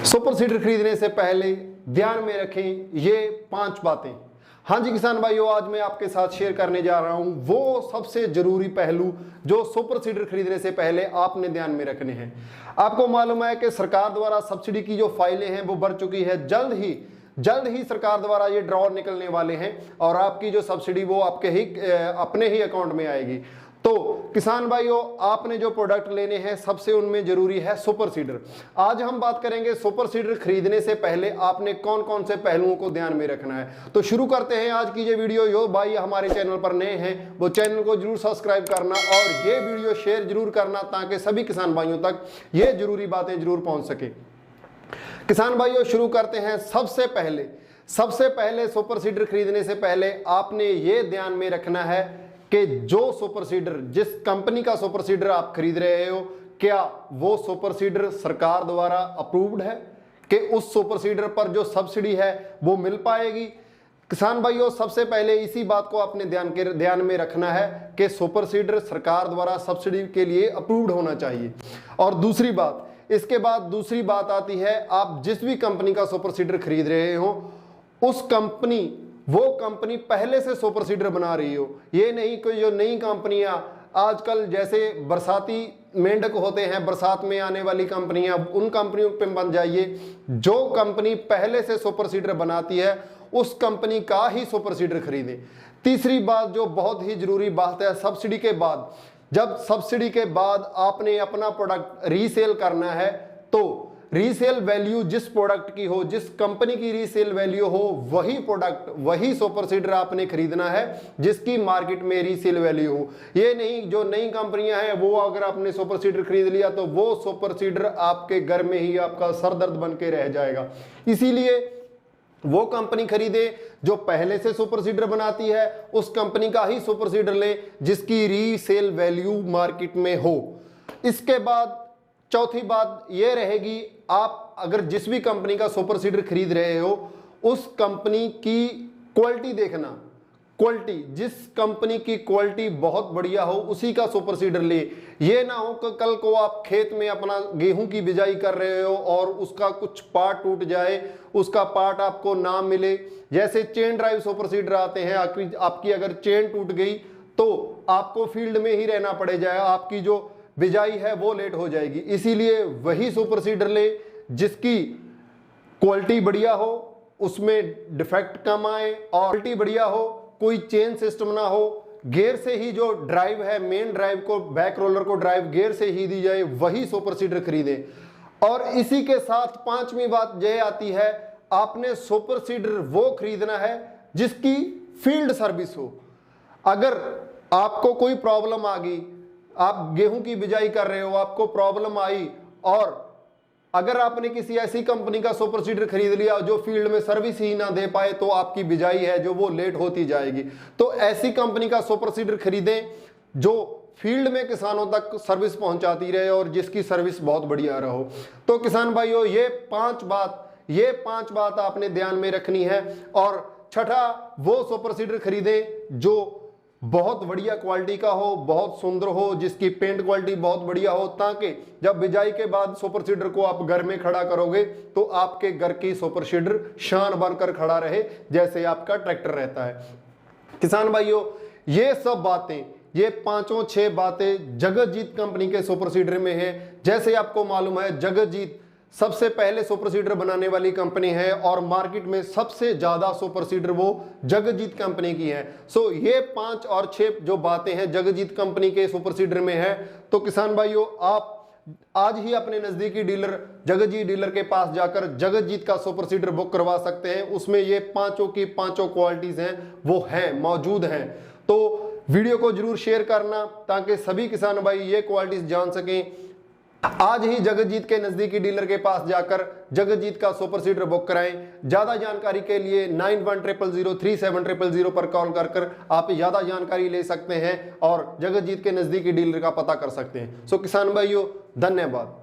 Super seeder खरीदने से पहले ध्यान में रखें ये 5 बातें। हाँ जी किसान भाइयों, आज मैं आपके साथ शेयर करने जा रहा हूं वो सबसे जरूरी पहलू जो सुपर सीडर खरीदने से पहले आपने ध्यान में रखने हैं। आपको मालूम है कि सरकार द्वारा सब्सिडी की जो फाइलें हैं वो बढ़ चुकी है। जल्द ही सरकार द्वारा ये ड्रॉ निकलने वाले हैं और आपकी जो सब्सिडी वो अपने ही अकाउंट में आएगी। तो किसान भाइयों, आपने जो प्रोडक्ट लेने हैं सबसे उनमें जरूरी है सुपर सीडर। आज हम बात करेंगे सुपर सीडर खरीदने से पहले आपने कौन कौन से पहलुओं को ध्यान में रखना है। तो शुरू करते हैं आज की ये वीडियो। जो भाई हमारे चैनल पर नए हैं वो चैनल को जरूर सब्सक्राइब करना और ये वीडियो शेयर जरूर करना ताकि सभी किसान भाइयों तक ये जरूरी बातें जरूर पहुंच सके। किसान भाइयों, शुरू करते हैं। सबसे पहले सुपर सीडर खरीदने से पहले आपने ये ध्यान में रखना है कि जो सुपर सीडर, जिस कंपनी का सुपर सीडर आप खरीद रहे हो, क्या वो सुपर सीडर सरकार द्वारा अप्रूव्ड है, कि उस सुपर सीडर पर जो सब्सिडी है वो मिल पाएगी। किसान भाइयों, सबसे पहले इसी बात को आपने ध्यान में रखना है कि सुपर सीडर सरकार द्वारा सब्सिडी के लिए अप्रूव्ड होना चाहिए। और इसके बाद दूसरी बात आती है, आप जिस भी कंपनी का सुपर सीडर खरीद रहे हो वो कंपनी पहले से सुपर सीडर बना रही हो। ये नहीं कि जो नई कंपनियां आजकल जैसे बरसाती मेंढक होते हैं, बरसात में आने वाली कंपनियां, उन कंपनियों पे बन जाइए। जो कंपनी पहले से सुपर सीडर बनाती है उस कंपनी का ही सुपर सीडर खरीदें। तीसरी बात जो बहुत ही जरूरी बात है, सब्सिडी के बाद, जब सब्सिडी के बाद आपने अपना प्रोडक्ट रीसेल करना है तो रीसेल वैल्यू जिस प्रोडक्ट की हो, जिस कंपनी की रीसेल वैल्यू हो, वही प्रोडक्ट, वही सुपर सीडर आपने खरीदना है जिसकी मार्केट में रीसेल वैल्यू हो। ये नहीं जो नई कंपनियां हैं वो अगर आपने सुपर सीडर खरीद लिया तो वो सुपर सीडर आपके घर में ही आपका सरदर्द बन के रह जाएगा। इसीलिए वो कंपनी खरीदे जो पहले से सुपर सीडर बनाती है, उस कंपनी का ही सुपर सीडर ले जिसकी रीसेल वैल्यू मार्केट में हो। इसके बाद चौथी बात ये रहेगी, आप अगर जिस भी कंपनी का सुपर सीडर खरीद रहे हो उस कंपनी की क्वालिटी देखना। क्वालिटी, जिस कंपनी की क्वालिटी बहुत बढ़िया हो उसी का सुपर सीडर ले। ये ना हो कि कल को आप खेत में अपना गेहूं की बिजाई कर रहे हो और उसका कुछ पार्ट टूट जाए, उसका पार्ट आपको ना मिले। जैसे चेन ड्राइव सुपर सीडर आते हैं, आपकी अगर चेन टूट गई तो आपको फील्ड में ही रहना पड़ जाए, आपकी जो बिजाई है वो लेट हो जाएगी। इसीलिए वही सुपर सीडर ले जिसकी क्वालिटी बढ़िया हो, उसमें डिफेक्ट कम आए और क्वालिटी बढ़िया हो, कोई चेन सिस्टम ना हो, गियर से ही जो ड्राइव है, मेन ड्राइव को, बैक रोलर को ड्राइव गियर से ही दी जाए, वही सुपर सीडर खरीदे। और इसी के साथ 5वीं बात यह आती है, आपने सुपर सीडर वो खरीदना है जिसकी फील्ड सर्विस हो। अगर आपको कोई प्रॉब्लम आ गई, आप गेहूं की बिजाई कर रहे हो, आपको प्रॉब्लम आई और अगर आपने किसी ऐसी कंपनी का सुपर सीडर खरीद लिया जो फील्ड में सर्विस ही ना दे पाए तो आपकी बिजाई है जो वो लेट होती जाएगी। तो ऐसी कंपनी का सुपर सीडर खरीदें जो फील्ड में किसानों तक सर्विस पहुंचाती रहे और जिसकी सर्विस बहुत बढ़िया रहो। तो किसान भाइयों, ये पांच बात आपने ध्यान में रखनी है। और छठा, वो सुपर सीडर खरीदें जो बहुत बढ़िया क्वालिटी का हो, बहुत सुंदर हो, जिसकी पेंट क्वालिटी बहुत बढ़िया हो, ताकि जब बिजाई के बाद सुपर सीडर को आप घर में खड़ा करोगे तो आपके घर की सुपर सीडर शान बनकर खड़ा रहे जैसे आपका ट्रैक्टर रहता है। किसान भाइयों, ये सब बातें, ये 5-6 बातें जगतजीत कंपनी के सुपर सीडर में है। जैसे आपको मालूम है, जगतजीत सबसे पहले सुपर सीडर बनाने वाली कंपनी है और मार्केट में सबसे ज्यादा सुपर सीडर वो जगतजीत कंपनी की है। सो ये 5 और 6 जो बातें हैं जगतजीत कंपनी के सुपर सीडर में है। तो किसान भाइयों, आप आज ही अपने नजदीकी डीलर जगतजीत डीलर के पास जाकर जगतजीत का सुपर सीडर बुक करवा सकते हैं। उसमें ये 5 की 5 क्वालिटीज हैं वो हैं, मौजूद हैं। तो वीडियो को जरूर शेयर करना ताकि सभी किसान भाई ये क्वालिटीज जान सकें। आज ही जगतजीत के नजदीकी डीलर के पास जाकर जगतजीत का सुपर सीडर बुक कराएं। ज्यादा जानकारी के लिए 9100037000 पर कॉल कर आप ज्यादा जानकारी ले सकते हैं और जगतजीत के नजदीकी डीलर का पता कर सकते हैं। सो किसान भाइयों, धन्यवाद।